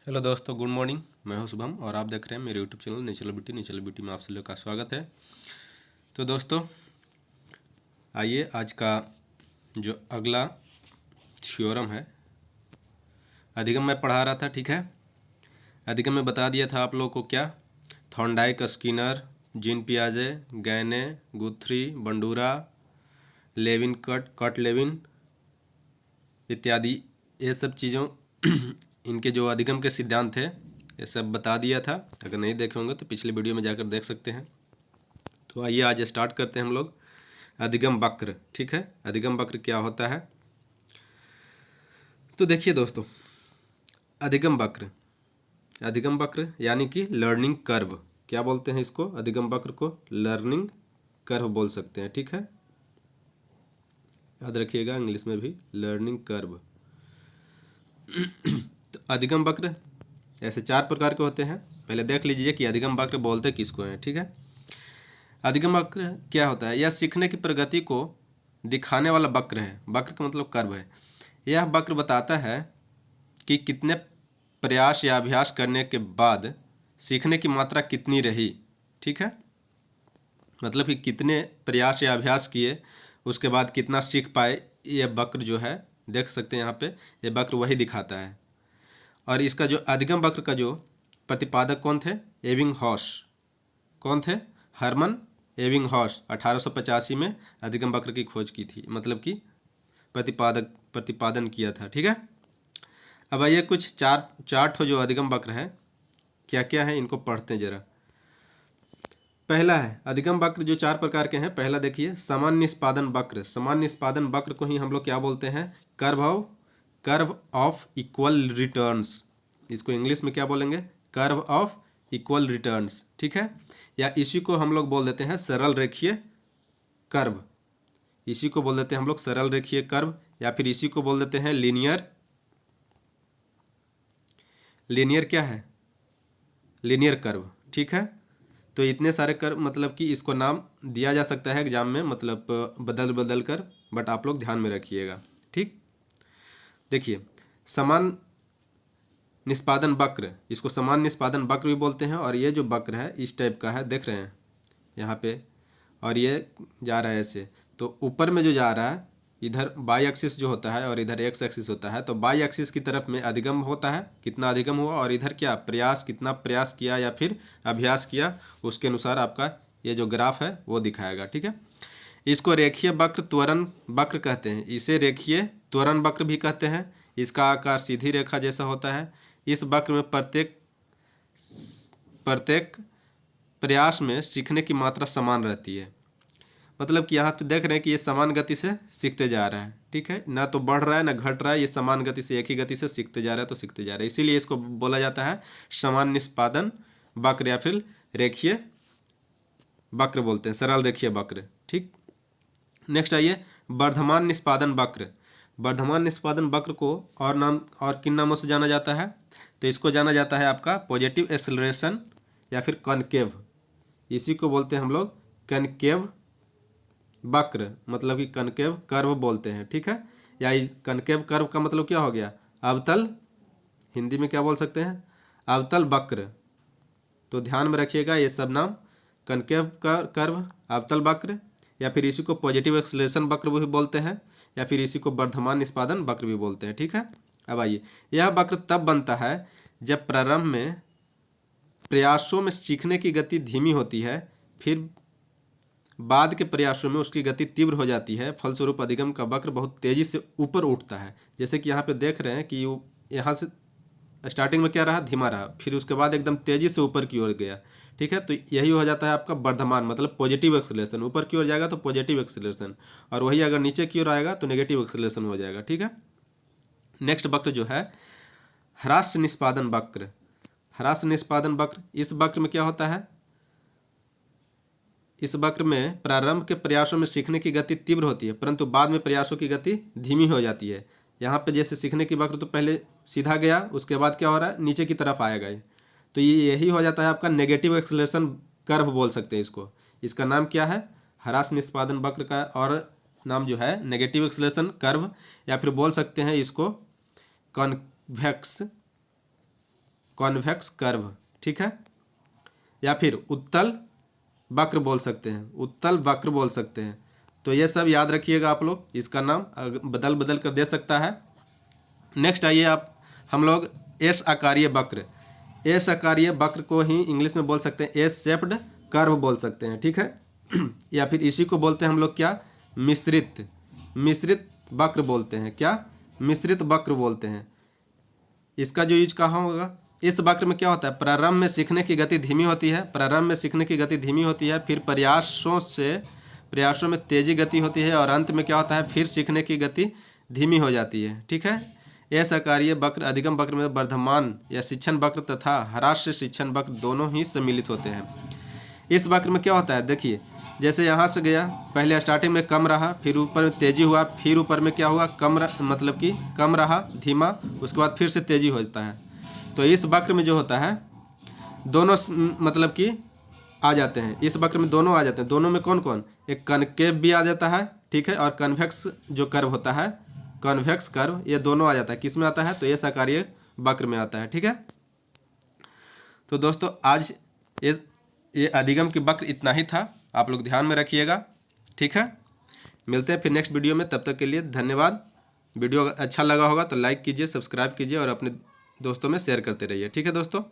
Hello दोस्तों, good morning. मैं हूं शुभम और आप देख रहे हैं मेरे यूट्यूब चैनल नेचुरल ब्यूटी में आप सभी का स्वागत है। तो दोस्तों आइए आज का जो अगला थ्योरम है, अधिगम मैं पढ़ा रहा था, ठीक है। अधिगम में बता दिया था आप लोगों को क्या, थॉर्नडाइक, स्किनर, जीन पियाजे, Gagne, Guthrie, Bandura, Lewin, Kurt Lewin इत्यादि, ये सब चीज़ों इनके जो अधिगम के सिद्धांत थे ये सब बता दिया था। अगर नहीं देखे होंगे तो पिछले वीडियो में जाकर देख सकते हैं। तो आइए आज स्टार्ट करते हैं हम लोग अधिगम वक्र, ठीक है। अधिगम वक्र क्या होता है, तो देखिए दोस्तों, अधिगम वक्र, अधिगम वक्र यानी कि लर्निंग कर्व, क्या बोलते हैं इसको, अधिगम वक्र को लर्निंग कर्व बोल सकते हैं, ठीक है। याद रखिएगा इंग्लिश में भी लर्निंग कर्व। तो अधिगम वक्र ऐसे चार प्रकार के होते हैं। पहले देख लीजिए कि अधिगम वक्र बोलते किसको हैं, ठीक है। अधिगम वक्र क्या होता है, यह सीखने की प्रगति को दिखाने वाला वक्र है। वक्र का मतलब कर्व है। यह वक्र बताता है कि कितने प्रयास या अभ्यास करने के बाद सीखने की मात्रा कितनी रही, ठीक है। मतलब कि कितने प्रयास या अभ्यास किए उसके बाद कितना सीख पाए, यह वक्र जो है देख सकते हैं यहाँ पे, ये वक्र वही दिखाता है। और इसका जो अधिगम वक्र का जो प्रतिपादक कौन थे, एबिंगहॉस, कौन थे, हरमन एबिंगहॉस 1885 में अधिगम वक्र की खोज की थी, मतलब कि प्रतिपादन किया था, ठीक है। अब आइए कुछ चार जो अधिगम वक्र है क्या क्या है इनको पढ़ते हैं जरा। पहला है अधिगम वक्र जो चार प्रकार के हैं। पहला देखिए समान निष्पादन वक्र। समान निष्पादन वक्र को ही हम लोग क्या बोलते हैं, कर्व ऑफ इक्वल रिटर्न्स। इसको इंग्लिश में क्या बोलेंगे, कर्व ऑफ इक्वल रिटर्न्स, ठीक है। या इसी को हम लोग बोल देते हैं सरल रेखीय कर्व। इसी को बोल देते हैं हम लोग सरल रेखीय कर्व, या फिर इसी को बोल देते हैं लीनियर क्या है, लीनियर कर्व, ठीक है। तो इतने सारे कर्व, मतलब कि इसको नाम दिया जा सकता है एग्जाम में, मतलब बदल कर, बट आप लोग ध्यान में रखिएगा, ठीक। देखिए समान निष्पादन वक्र, इसको समान निष्पादन वक्र भी बोलते हैं। और ये जो वक्र है इस टाइप का है, देख रहे हैं यहाँ पे, और ये जा रहा है ऐसे। तो ऊपर में जो जा रहा है इधर बाई एक्सिस जो होता है और इधर एक्स एक्सिस होता है, तो बाई एक्सिस की तरफ में अधिगम होता है, कितना अधिगम हुआ, और इधर क्या प्रयास, कितना प्रयास किया या फिर अभ्यास किया, उसके अनुसार आपका ये जो ग्राफ है वो दिखाएगा, ठीक है। इसको रेखीय वक्र त्वरण वक्र कहते हैं। इसे रेखीय त्वरण वक्र भी कहते हैं। इसका आकार सीधी रेखा जैसा होता है। इस वक्र में प्रत्येक प्रयास में सीखने की मात्रा समान रहती है। मतलब कि यहाँ पे देख रहे हैं कि ये समान गति से सीखते जा रहा है, ठीक है, ना तो बढ़ रहा है ना घट रहा है, ये समान गति से एक ही गति से सीखते जा रहा है, तो सीखते जा रहा है। इसीलिए इसको बोला जाता है समान निष्पादन वक्र या फिर रेखीय वक्र बोलते हैं, सरल रेखीय वक्र, ठीक। नेक्स्ट आइए वर्धमान निष्पादन वक्र। वर्धमान निष्पादन वक्र को और किन नामों से जाना जाता है, तो इसको जाना जाता है आपका पॉजिटिव एक्सेलरेशन या फिर कनकेव। इसी को बोलते हैं हम लोग कनकेव वक्र, मतलब कि कनकेव कर्व बोलते हैं, ठीक है। या इस कनकेव कर्व का मतलब क्या हो गया, अवतल, हिंदी में क्या बोल सकते हैं, अवतल वक्र। तो ध्यान में रखिएगा ये सब नाम, कनकेव कर्व, अवतल वक्र, या फिर इसी को पॉजिटिव एक्सेलरेशन वक्र भी बोलते हैं, या फिर इसी को वर्धमान निष्पादन वक्र भी बोलते हैं, ठीक है। अब आइए, यह वक्र तब बनता है जब प्रारंभ में प्रयासों में सीखने की गति धीमी होती है, फिर बाद के प्रयासों में उसकी गति तीव्र हो जाती है। फलस्वरूप अधिगम का वक्र बहुत तेजी से ऊपर उठता है। जैसे कि यहाँ पे देख रहे हैं कि यहाँ से स्टार्टिंग में क्या रहा, धीमा रहा, फिर उसके बाद एकदम तेजी से ऊपर की ओर गया, ठीक है। तो यही हो जाता है आपका वर्धमान, मतलब पॉजिटिव एक्सेलरेशन। ऊपर की ओर जाएगा तो पॉजिटिव एक्सेलरेशन, और वही अगर नीचे की ओर आएगा तो नेगेटिव एक्सेलरेशन हो जाएगा, ठीक है। नेक्स्ट वक्र जो है ह्रास निष्पादन वक्र। ह्रास निष्पादन वक्र, इस वक्र में क्या होता है, इस वक्र में प्रारंभ के प्रयासों में सीखने की गति तीव्र होती है, परंतु बाद में प्रयासों की गति धीमी हो जाती है। यहाँ पे जैसे सीखने की वक्र तो पहले सीधा गया, उसके बाद क्या हो रहा है, नीचे की तरफ आएगा ये, तो ये यही हो जाता है आपका नेगेटिव एक्सेलरेशन कर्व बोल सकते हैं इसको। इसका नाम क्या है, ह्रास निष्पादन वक्र का और नाम जो है नेगेटिव एक्सेलरेशन कर्व, या फिर बोल सकते हैं इसको कॉन्वेक्स कॉन्वेक्स कर्व, ठीक है, या फिर उत्तल वक्र बोल सकते हैं, उत्तल वक्र बोल सकते हैं। तो ये सब याद रखिएगा आप लोग, इसका नाम बदल बदल कर दे सकता है। नेक्स्ट आइए आप, हम लोग एस आकारीय वक्र, एस आकारीय वक्र को ही इंग्लिश में बोल सकते हैं एस शेप्ड कर्व बोल सकते हैं, ठीक है। या फिर इसी को बोलते हैं हम लोग क्या, मिश्रित, मिश्रित वक्र बोलते हैं, क्या, मिश्रित वक्र बोलते हैं। इसका जो यूज कहाँ होगा, इस वक्र में क्या होता है, प्रारंभ में सीखने की गति धीमी होती है, प्रारंभ में सीखने की गति धीमी होती है, फिर प्रयासों में तेजी गति होती है, और अंत में क्या होता है, फिर सीखने की गति धीमी हो जाती है, ठीक है। एस आकारीय वक्र अधिगम वक्र में वर्धमान या शिक्षण वक्र तथा ह्रास्य शिक्षण वक्र दोनों ही सम्मिलित होते हैं। इस वक्र में क्या होता है, देखिए जैसे यहाँ से गया, पहले स्टार्टिंग में कम रहा, फिर ऊपर में तेजी हुआ, फिर ऊपर में क्या हुआ, मतलब कि कम रहा, धीमा, उसके बाद फिर से तेजी होता है। तो इस वक्र में जो होता है दोनों मतलब कि आ जाते हैं, इस वक्र में दोनों आ जाते हैं। दोनों में कौन कौन, एक कनकेव भी आ जाता है, ठीक है, और कन्वेक्स जो कर्व होता है, कन्वेक्स कर्व, ये दोनों आ जाता है। किस में आता है, तो एस आकारीय वक्र में आता है, ठीक है। तो दोस्तों आज ये अधिगम की वक्र इतना ही था, आप लोग ध्यान में रखिएगा, ठीक है। मिलते हैं फिर नेक्स्ट वीडियो में, तब तक के लिए धन्यवाद। वीडियो अच्छा लगा होगा तो लाइक कीजिए, सब्सक्राइब कीजिए और अपने दोस्तों में शेयर करते रहिए, ठीक है दोस्तों।